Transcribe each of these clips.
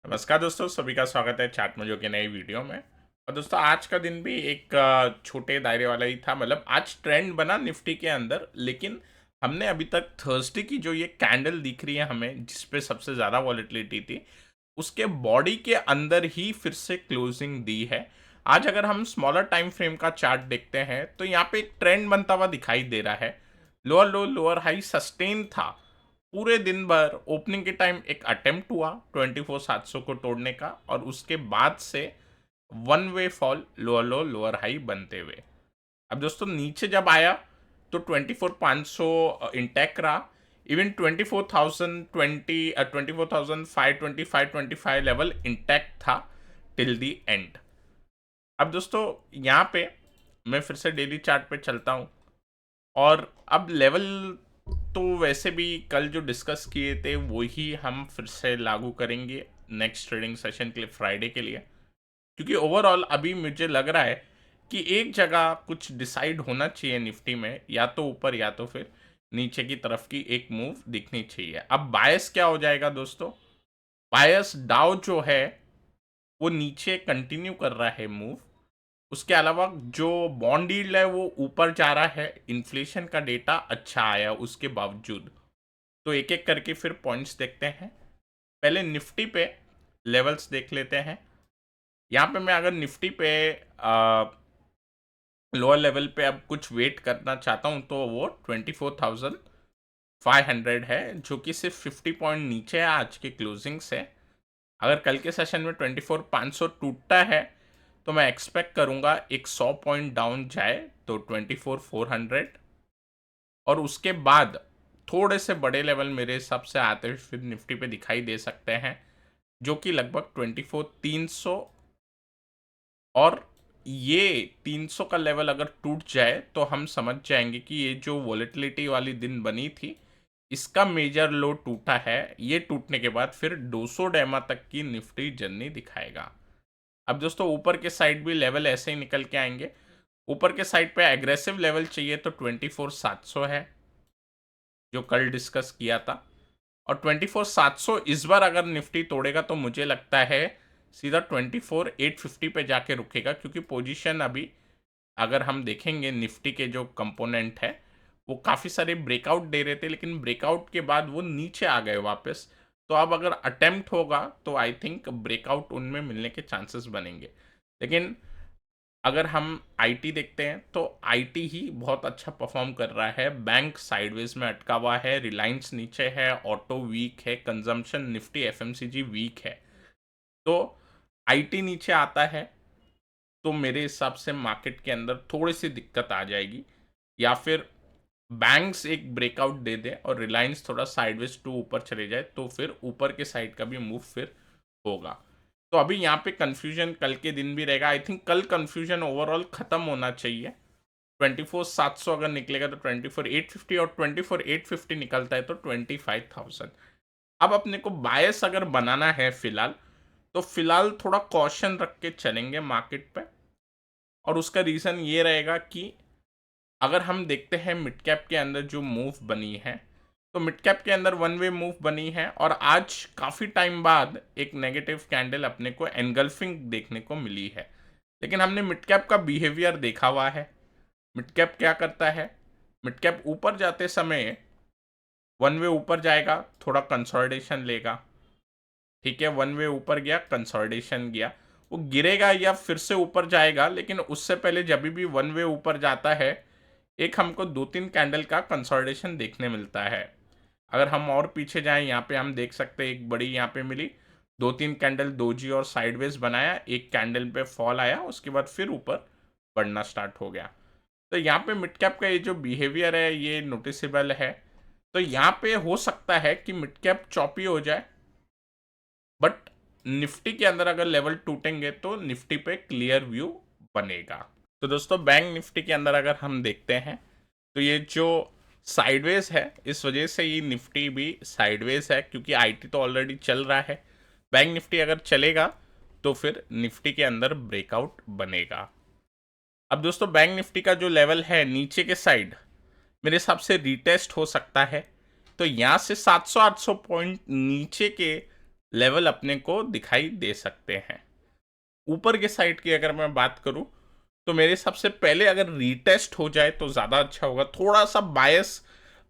नमस्कार दोस्तों, सभी का स्वागत है चाट मोजो के नई वीडियो में। और दोस्तों, आज का दिन भी एक छोटे दायरे वाला ही था। मतलब आज ट्रेंड बना निफ्टी के अंदर, लेकिन हमने अभी तक थर्सडे की जो ये कैंडल दिख रही है हमें, जिस पे सबसे ज़्यादा वॉलेटिलिटी थी, उसके बॉडी के अंदर ही फिर से क्लोजिंग दी है। आज अगर हम स्मॉलर टाइम फ्रेम का चार्ट देखते हैं तो यहाँ पे एक ट्रेंड बनता हुआ दिखाई दे रहा है। लोअर लो लोअर हाई सस्टेन था पूरे दिन भर। ओपनिंग के टाइम एक अटेम्प्ट हुआ 24,700 को तोड़ने का, और उसके बाद से वन वे फॉल, लोअर लो लोअर हाई बनते हुए। अब दोस्तों, नीचे जब आया तो 24,500 इंटैक्ट रहा। इवन 24,020 24,525 लेवल इंटैक्ट था टिल दी एंड। अब दोस्तों, यहाँ पे मैं फिर से डेली चार्ट पे चलता हूँ, और अब लेवल तो वैसे भी कल जो डिस्कस किए थे वो ही हम फिर से लागू करेंगे नेक्स्ट ट्रेडिंग सेशन के लिए, फ्राइडे के लिए। क्योंकि ओवरऑल अभी मुझे लग रहा है कि एक जगह कुछ डिसाइड होना चाहिए निफ्टी में, या तो ऊपर या तो फिर नीचे की तरफ की एक मूव दिखनी चाहिए। अब बायस क्या हो जाएगा दोस्तों? बायस डाउ जो है वो नीचे कंटिन्यू कर रहा है मूव। उसके अलावा जो बॉन्ड यील्ड है वो ऊपर जा रहा है। इन्फ्लेशन का डेटा अच्छा आया उसके बावजूद। तो एक एक करके फिर पॉइंट्स देखते हैं। पहले निफ्टी पे लेवल्स देख लेते हैं। यहाँ पे मैं अगर निफ्टी पे लोअर लेवल पे अब कुछ वेट करना चाहता हूँ तो वो 24,500 है, जो कि सिर्फ 50 पॉइंट नीचे है आज के क्लोजिंग से। अगर कल के सेशन में 24,500 टूटता है तो मैं एक्सपेक्ट करूंगा एक 100 पॉइंट डाउन जाए तो 24,400, और उसके बाद थोड़े से बड़े लेवल मेरे हिसाब से आते हुए फिर निफ्टी पे दिखाई दे सकते हैं, जो कि लगभग 24,300। और ये 300 का लेवल अगर टूट जाए तो हम समझ जाएंगे कि ये जो वॉलेटिलिटी वाली दिन बनी थी, इसका मेजर लो टूटा है। ये टूटने के बाद फिर 200 डेमा तक की निफ्टी जर्नी दिखाएगा। अब दोस्तों, ऊपर के साइड भी लेवल ऐसे ही निकल के आएंगे। ऊपर के साइड पे एग्रेसिव लेवल चाहिए तो 24,700 है, जो कल डिस्कस किया था। और 24,700 इस बार अगर निफ्टी तोड़ेगा तो मुझे लगता है सीधा 24,850 पे जाके रुकेगा, क्योंकि पोजीशन अभी अगर हम देखेंगे निफ्टी के जो कंपोनेंट है वो काफ़ी सारे ब्रेकआउट दे रहे थे, लेकिन ब्रेकआउट के बाद वो नीचे आ गए वापस। तो अब अगर अटेम्प्ट होगा तो आई थिंक ब्रेकआउट उनमें मिलने के चांसेस बनेंगे। लेकिन अगर हम आईटी देखते हैं तो आईटी ही बहुत अच्छा परफॉर्म कर रहा है। बैंक साइडवेज में अटका हुआ है, रिलायंस नीचे है, ऑटो वीक है, कंजम्पशन निफ्टी एफएमसीजी वीक है। तो आईटी नीचे आता है तो मेरे हिसाब से मार्केट के अंदर थोड़ी सी दिक्कत आ जाएगी, या फिर बैंक्स एक ब्रेकआउट दे दे और रिलायंस थोड़ा साइडवेज टू ऊपर चले जाए तो फिर ऊपर के साइड का भी मूव फिर होगा। तो अभी यहाँ पे कंफ्यूजन कल के दिन भी रहेगा। आई थिंक कल कंफ्यूजन ओवरऑल खत्म होना चाहिए। 24,700 अगर निकलेगा तो 24,850, और 24,850 निकलता है तो 25,000। अब अपने को बायस अगर बनाना है फिलहाल, तो फिलहाल थोड़ा कॉशन रख के चलेंगे मार्केट पे। और उसका रीज़न ये रहेगा कि अगर हम देखते हैं मिड कैप के अंदर जो मूव बनी है, तो मिड कैप के अंदर वन वे मूव बनी है, और आज काफ़ी टाइम बाद एक नेगेटिव कैंडल अपने को एनगल्फिंग देखने को मिली है। लेकिन हमने मिड कैप का बिहेवियर देखा हुआ है। मिड कैप क्या करता है? मिड कैप ऊपर जाते समय वन वे ऊपर जाएगा, थोड़ा कंसोलिडेशन लेगा। ठीक है, वन वे ऊपर गया, कंसोलिडेशन गया, वो गिरेगा या फिर से ऊपर जाएगा, लेकिन उससे पहले जब भी वन वे ऊपर जाता है एक हमको 2-3 कैंडल का कंसोलिडेशन देखने मिलता है। अगर हम और पीछे जाएं, यहाँ पे हम देख सकते हैं एक बड़ी यहाँ पे मिली, 2-3 कैंडल दोजी और साइडवेज बनाया, एक कैंडल पे फॉल आया, उसके बाद फिर ऊपर बढ़ना स्टार्ट हो गया। तो यहाँ पे मिड कैप का ये जो बिहेवियर है ये नोटिसेबल है। तो यहाँ पे हो सकता है कि मिड कैप चॉपी हो जाए, बट निफ्टी के अंदर अगर लेवल टूटेंगे तो निफ्टी पे क्लियर व्यू बनेगा। तो दोस्तों, बैंक निफ्टी के अंदर अगर हम देखते हैं तो ये जो साइडवेज है, इस वजह से ये निफ्टी भी साइडवेज है, क्योंकि आईटी तो ऑलरेडी चल रहा है। बैंक निफ्टी अगर चलेगा तो फिर निफ्टी के अंदर ब्रेकआउट बनेगा। अब दोस्तों, बैंक निफ्टी का जो लेवल है नीचे के साइड, मेरे हिसाब से रीटेस्ट हो सकता है। तो यहाँ से 700-800 पॉइंट नीचे के लेवल अपने को दिखाई दे सकते हैं। ऊपर के साइड की अगर मैं बात करूं तो मेरे हिसाब से पहले अगर रीटेस्ट हो जाए तो ज़्यादा अच्छा होगा। थोड़ा सा बायस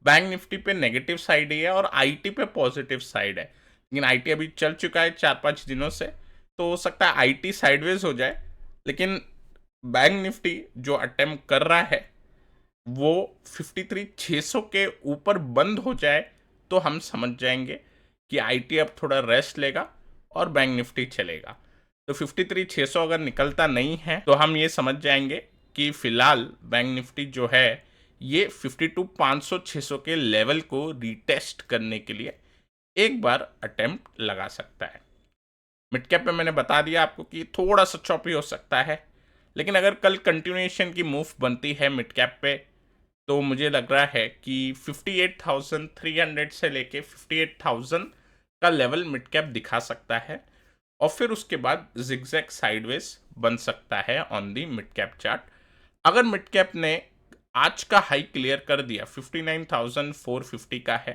बैंक निफ्टी पे नेगेटिव साइड ही है और आईटी पे पॉजिटिव साइड है, लेकिन आईटी अभी चल चुका है 4-5 दिनों से, तो हो सकता है आईटी साइडवेज हो जाए। लेकिन बैंक निफ्टी जो अटेम्प्ट कर रहा है वो 53,600 के ऊपर बंद हो जाए तो हम समझ जाएंगे कि आईटी अब थोड़ा रेस्ट लेगा और बैंक निफ्टी चलेगा। तो 53,600 अगर निकलता नहीं है तो हम ये समझ जाएंगे कि फिलहाल बैंक निफ्टी जो है ये 52,500-600 के लेवल को रिटेस्ट करने के लिए एक बार अटेम्प्ट लगा सकता है। मिड कैप पे मैंने बता दिया आपको कि थोड़ा सा चॉपी हो सकता है, लेकिन अगर कल कंटिन्यूएशन की मूव बनती है मिड कैप पे तो मुझे लग रहा है कि 58,300 से लेके 58,000 का लेवल मिड कैप दिखा सकता है और फिर उसके बाद जिगजैग साइडवेज बन सकता है on the mid cap chart. अगर मिड कैप ने आज का हाई क्लियर कर दिया 59,450 का है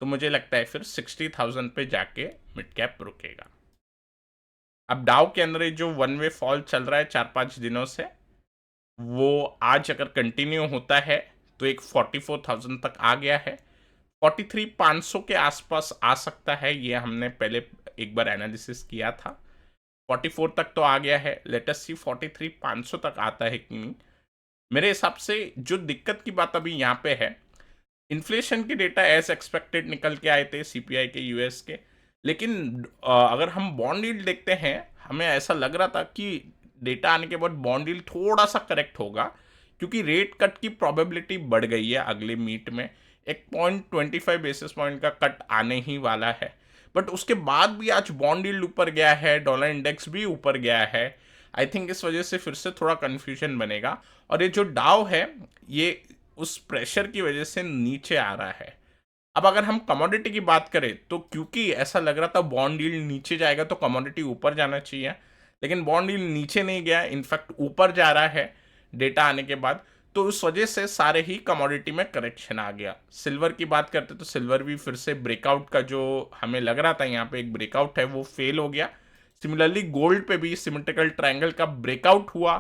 तो मुझे लगता है फिर 60,000 पे जाके मिड कैप रुकेगा। अब डाउ के अंदर ये जो वन वे फॉल चल रहा है 4-5 दिनों से, वो आज अगर कंटिन्यू होता है तो एक 44,000 तक आ गया है। 43,500 के आसपास आ सकता है, ये हमने पहले एक बार एनालिसिस किया था। 44 तक तो आ गया है, लेट अस सी 43,500 तक आता है कि नहीं। मेरे हिसाब से जो दिक्कत की बात अभी यहाँ पे है, इन्फ्लेशन के डेटा एज एक्सपेक्टेड निकल के आए थे सीपीआई के यूएस के, लेकिन अगर हम बॉन्ड यील्ड देखते हैं हमें ऐसा लग रहा था कि डेटा आने के बाद बॉन्ड यील्ड थोड़ा सा करेक्ट होगा, क्योंकि रेट कट की प्रोबेबिलिटी बढ़ गई है। अगले मीट में एक 0.25 बेसिस पॉइंट का कट आने ही वाला है, बट उसके बाद भी आज बॉन्ड यील्ड ऊपर गया है, डॉलर इंडेक्स भी ऊपर गया है। आई थिंक इस वजह से फिर से थोड़ा कन्फ्यूजन बनेगा और ये जो डाउ है ये उस प्रेशर की वजह से नीचे आ रहा है। अब अगर हम कमोडिटी की बात करें तो क्योंकि ऐसा लग रहा था बॉन्ड यील्ड नीचे जाएगा तो कमोडिटी ऊपर जाना चाहिए, लेकिन बॉन्ड यील्ड नीचे नहीं गया, इनफैक्ट ऊपर जा रहा है डेटा आने के बाद, तो उस वजह से सारे ही कमोडिटी में करेक्शन आ गया। सिल्वर की बात करते तो सिल्वर भी फिर से ब्रेकआउट का जो हमें लग रहा था यहाँ पे एक ब्रेकआउट है वो फेल हो गया। सिमिलरली गोल्ड पे भी सिमेट्रिकल ट्रायंगल का ब्रेकआउट हुआ,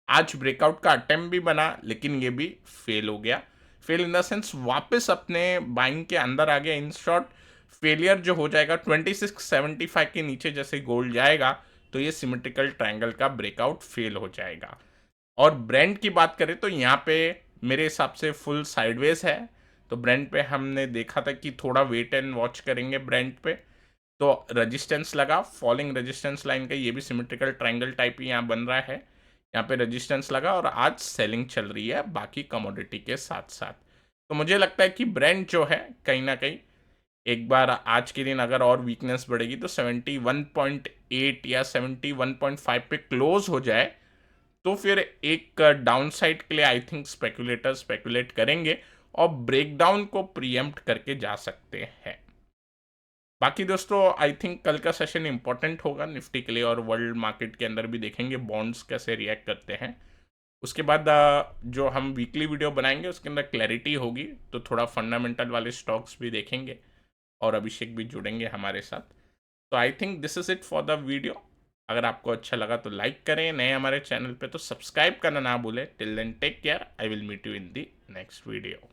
आज ब्रेकआउट का अटेम्प्ट भी बना लेकिन ये भी फेल हो गया। फेल इन द सेंस वापस अपने बाइंग के अंदर आ गया। इन शॉर्ट फेलियर जो हो जाएगा 2675 के नीचे जैसे गोल्ड जाएगा तो ये सिमेट्रिकल ट्रायंगल का ब्रेकआउट फेल हो जाएगा। और ब्रेंड की बात करें तो यहाँ पे मेरे हिसाब से फुल साइडवेज है, तो ब्रेंड पे हमने देखा था कि थोड़ा वेट एंड वॉच करेंगे ब्रेंड पे। तो रेजिस्टेंस लगा, फॉलिंग रेजिस्टेंस लाइन का, ये भी सिमेट्रिकल ट्रायंगल टाइप ही यहाँ बन रहा है। यहाँ पे रेजिस्टेंस लगा और आज सेलिंग चल रही है बाकी कमोडिटी के साथ साथ। तो मुझे लगता है कि ब्रेंड जो है कहीं ना कहीं एक बार आज के दिन अगर और वीकनेस बढ़ेगी तो 71.8 या 71.5 पे क्लोज हो जाए तो फिर एक डाउन साइड के लिए आई थिंक स्पेकुलेटर स्पेकुलेट करेंगे और ब्रेकडाउन को प्रीएम्प्ट करके जा सकते हैं। बाकी दोस्तों आई थिंक कल का सेशन इंपॉर्टेंट होगा निफ्टी के लिए, और वर्ल्ड मार्केट के अंदर भी देखेंगे बॉन्ड्स कैसे रिएक्ट करते हैं। उसके बाद जो हम वीकली वीडियो बनाएंगे उसके अंदर क्लैरिटी होगी, तो थोड़ा फंडामेंटल वाले स्टॉक्स भी देखेंगे और अभिषेक भी जुड़ेंगे हमारे साथ। तो I think this is it for the video. अगर आपको अच्छा लगा तो लाइक करें, नए हमारे चैनल पे तो सब्सक्राइब करना ना भूलें। Till then take care, I will meet you in the next video.